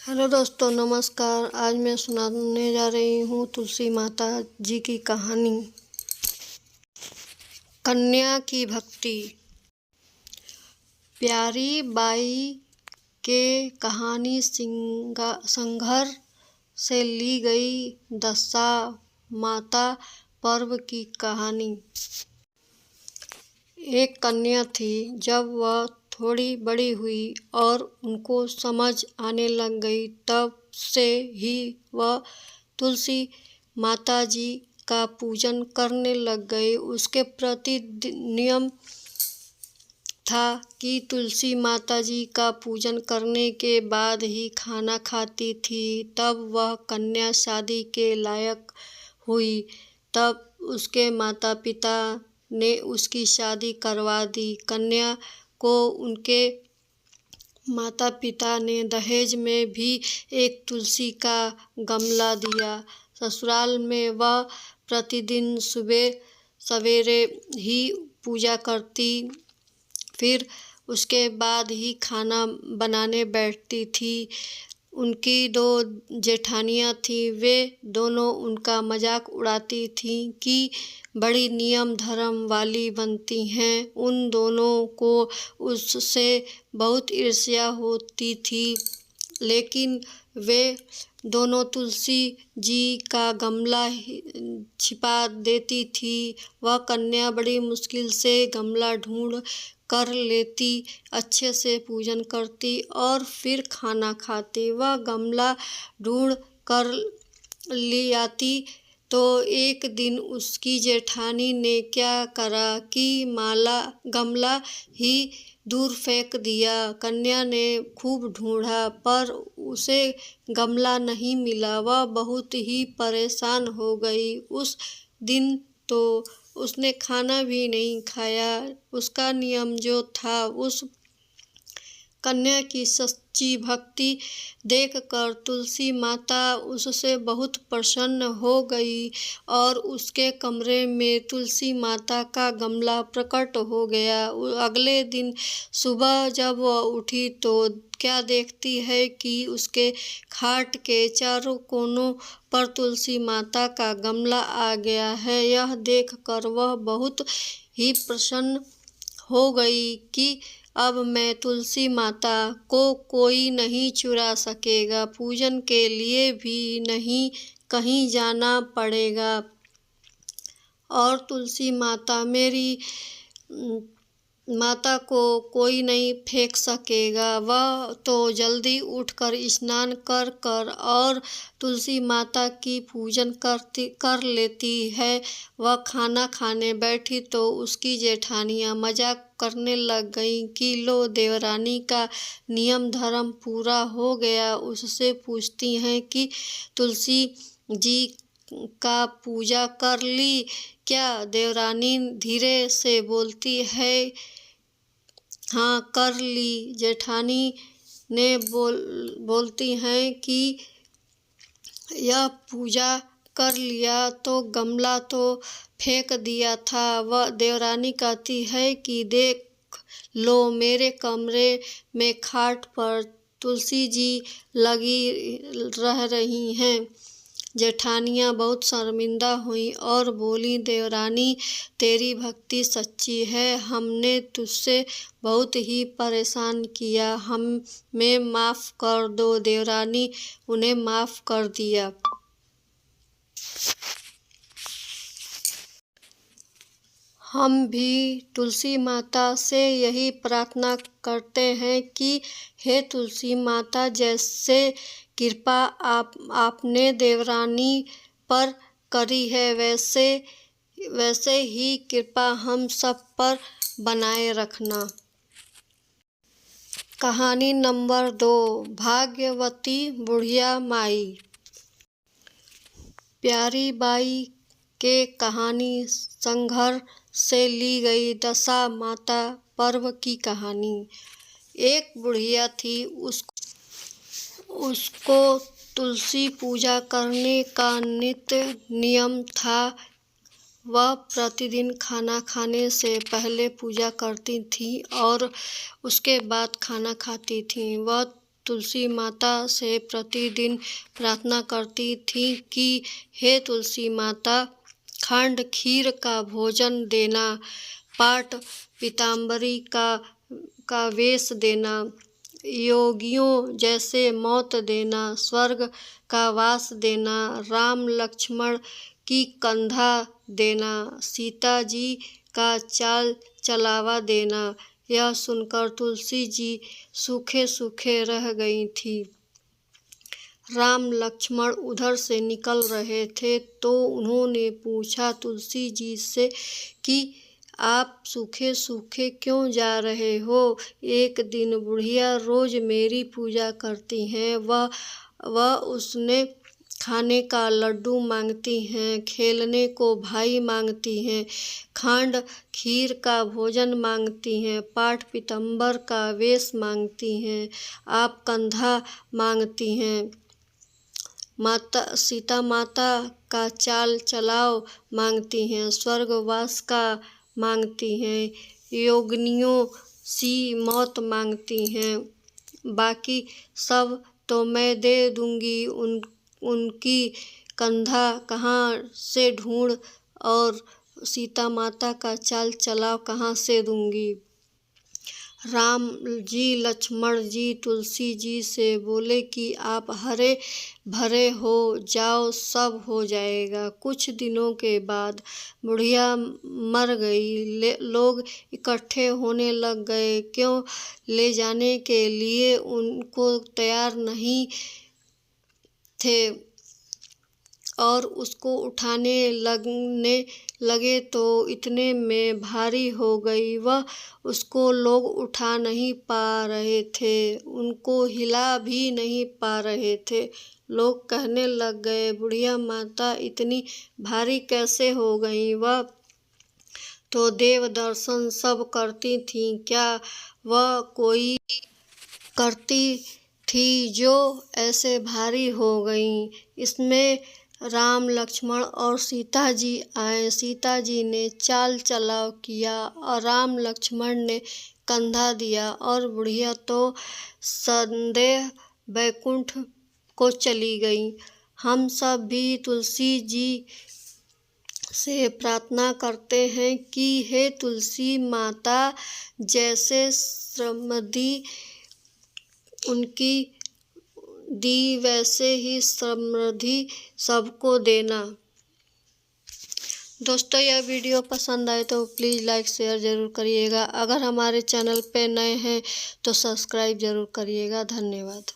Hello दोस्तों, नमस्कार। आज मैं सुनाने जा रही हूँ तुलसी माता जी की कहानी। कन्या की भक्ति। प्यारी बाई के कहानी संघर से ली गई दशा माता पर्व की कहानी। एक कन्या थी। जब वह थोड़ी बड़ी हुई और उनको समझ आने लग गई, तब से ही वह तुलसी माता जी का पूजन करने लग गई। उसके प्रति नियम था कि तुलसी माता जी का पूजन करने के बाद ही खाना खाती थी। तब वह कन्या शादी के लायक हुई। तब उसके माता पिता ने उसकी शादी करवा दी। कन्या को उनके माता पिता ने दहेज में भी एक तुलसी का गमला दिया। ससुराल में वह प्रतिदिन सुबह सवेरे ही पूजा करती, फिर उसके बाद ही खाना बनाने बैठती थी। उनकी दो जेठानियाँ थीं। वे दोनों उनका मजाक उड़ाती थीं कि बड़ी नियम धर्म वाली बनती हैं। उन दोनों को उससे बहुत ईर्ष्या होती थी, लेकिन वे दोनों तुलसी जी का गमला छिपा देती थी। वह कन्या बड़ी मुश्किल से गमला ढूंढ कर लेती, अच्छे से पूजन करती और फिर खाना खाती। वह गमला ढूंढ कर ले आती तो एक दिन उसकी जेठानी ने क्या करा कि गमला ही दूर फेंक दिया। कन्या ने खूब ढूंढा, पर उसे गमला नहीं मिला। वह बहुत ही परेशान हो गई। उस दिन तो उसने खाना भी नहीं खाया। उसका नियम जो था, उस कन्या की सच्ची भक्ति देखकर तुलसी माता उससे बहुत प्रसन्न हो गई और उसके कमरे में तुलसी माता का गमला प्रकट हो गया। अगले दिन सुबह जब वह उठी तो क्या देखती है कि उसके खाट के चारों कोनों पर तुलसी माता का गमला आ गया है। यह देखकर वह बहुत ही प्रसन्न हो गई कि अब मैं तुलसी माता को कोई नहीं चुरा सकेगा। पूजन के लिए भी नहीं कहीं जाना पड़ेगा और तुलसी माता मेरी माता को कोई नहीं फेंक सकेगा। वह तो जल्दी उठकर स्नान कर और तुलसी माता की पूजन कर लेती है। वह खाना खाने बैठी तो उसकी जेठानियाँ मजाक करने लग गईं कि लो, देवरानी का नियम धर्म पूरा हो गया। उससे पूछती हैं कि तुलसी जी का पूजा कर ली क्या? देवरानी धीरे से बोलती है, हाँ कर ली। जेठानी ने बोलती हैं कि यह पूजा कर लिया तो गमला तो फेंक दिया था। वह देवरानी कहती है कि देख लो, मेरे कमरे में खाट पर तुलसी जी लगी रह रही हैं। जेठानियाँ बहुत शर्मिंदा हुईं और बोली, देवरानी तेरी भक्ति सच्ची है। हमने तुझसे बहुत ही परेशान किया, हमें माफ़ कर दो। देवरानी उन्हें माफ़ कर दिया। हम भी तुलसी माता से यही प्रार्थना करते हैं कि हे तुलसी माता, जैसे कृपा आपने देवरानी पर करी है, वैसे ही कृपा हम सब पर बनाए रखना। कहानी नंबर 2, भाग्यवती बुढ़िया माई। प्यारी बाई के कहानी संघर से ली गई दशा माता पर्व की कहानी। एक बुढ़िया थी। उसको तुलसी पूजा करने का नित्य नियम था। वह प्रतिदिन खाना खाने से पहले पूजा करती थी और उसके बाद खाना खाती थी। वह तुलसी माता से प्रतिदिन प्रार्थना करती थीं कि हे तुलसी माता, खंड खीर का भोजन देना, पाट पीताम्बरी का वेश देना, योगियों जैसे मौत देना, स्वर्ग का वास देना, राम लक्ष्मण की कंधा देना, सीता जी का चाल चलावा देना। यह सुनकर तुलसी जी सूखे सूखे रह गई थी। राम लक्ष्मण उधर से निकल रहे थे तो उन्होंने पूछा तुलसी जी से कि आप सूखे सूखे क्यों जा रहे हो? एक दिन बुढ़िया रोज मेरी पूजा करती हैं, वह उसने खाने का लड्डू मांगती हैं, खेलने को भाई मांगती हैं, खंड खीर का भोजन मांगती हैं, पाट पीताम्बर का वेश मांगती हैं, आप कंधा मांगती हैं, माता सीता माता का चाल चलाव मांगती हैं, स्वर्गवास का मांगती हैं, योगिनियों सी मौत मांगती हैं। बाकी सब तो मैं दे दूंगी, उनकी कंधा कहाँ से ढूंढ और सीता माता का चाल चलाव कहाँ से दूंगी। राम जी लक्ष्मण जी तुलसी जी से बोले कि आप हरे भरे हो जाओ, सब हो जाएगा। कुछ दिनों के बाद बुढ़िया मर गई। लोग इकट्ठे होने लग गए, क्यों ले जाने के लिए उनको तैयार नहीं थे और उसको उठाने लगे तो इतने में भारी हो गई, वह उसको लोग उठा नहीं पा रहे थे, उनको हिला भी नहीं पा रहे थे। लोग कहने लग गए, बुढ़िया माता इतनी भारी कैसे हो गई? वह तो देव दर्शन सब करती थीं, क्या वह कोई करती थी जो ऐसे भारी हो गई? इसमें राम लक्ष्मण और सीता जी आए। सीता जी ने चाल चलाव किया और राम लक्ष्मण ने कंधा दिया और बुढ़िया तो संदेह वैकुंठ को चली गई। हम सब भी तुलसी जी से प्रार्थना करते हैं कि हे तुलसी माता, जैसे समृद्धि उनकी दी वैसे ही समृद्धि सबको देना। दोस्तों, यह वीडियो पसंद आए तो प्लीज़ लाइक शेयर ज़रूर करिएगा। अगर हमारे चैनल पे नए हैं तो सब्सक्राइब ज़रूर करिएगा। धन्यवाद।